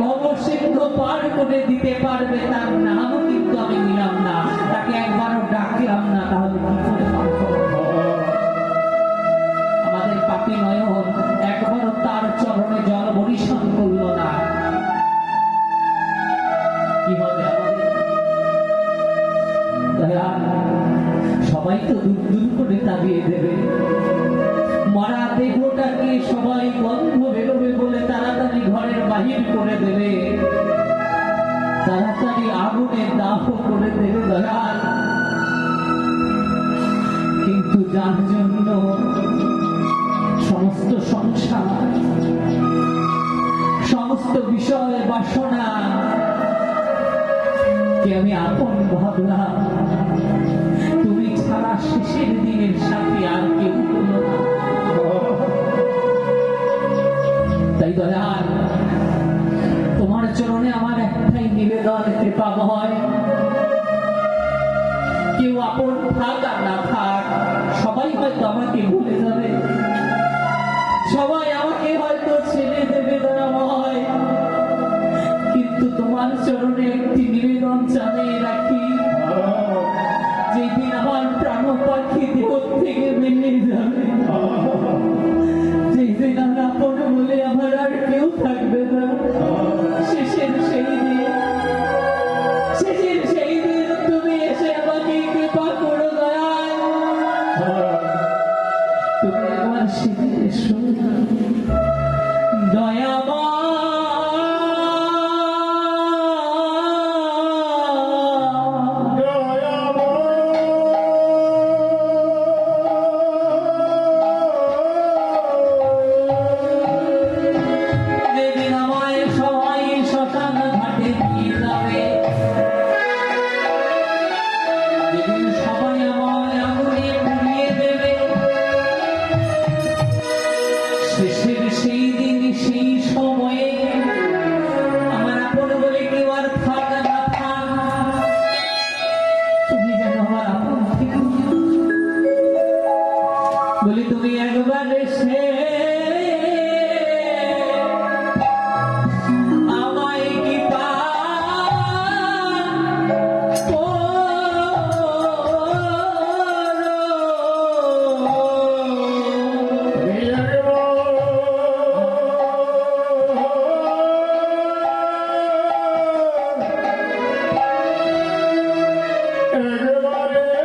ভবসিন্ধ পার করে দিতে পারবে তার নামও কিন্তু আমি নিলাম না, তাকে একবারও ডাকলাম না, তাহলে কি করে পারবো? আমাদের পাপী নয়ন একবারও তার চরণে জল বরিশন করলো না, কি হবে আমাদের? সবাই তো দূর দূর করে তাড়িয়ে দেবে, মরা দেহটাকে সবাই গন্ধ বেরোবে বলে তাড়াতাড়ি ঘরের বাহির করে দেবে, তাড়াতাড়ি আগুনে দাহ করে দেবে দয়াল। কিন্তু যার জন্য সমস্ত সংসার, সমস্ত বিষয় বাসনা কে আমি আপন ভাবলাম, তুমি ছাড়া শেষের দিনের সাথে আর কেউ হলো না। তাই দয়াল, তোমার চরণে আমার একটাই নিবেদন, কৃপাময়, কেউ আপন থাক আর না থাক, সবাই হয়তো আমাকে ভুলে যাবে, সবাই আমাকে হয়তো ছেড়ে দেবে দয়াময়, কিন্তু তোমার চরণে একটি নিবেদন জানিয়ে রাখি, যেদিন আমার প্রাণ পাখি দেহ থেকে বেরিয়ে যাবে, যেদিন আর আপন বলে আমার আর কেউ থাকবে না, শেষের সেই দিন, শেষের সেই দিন তুমি এসে আমাকে কৃপা করো দয়াল, তুমি আমার সেদিন এসো দয়াময়। শেষের সেই দিন সেই সময়ে আমার আপন বলে কেউ আর থাক না থাক, তুমি যেন আমার আপন থেকে বলে তুমি একবার এসে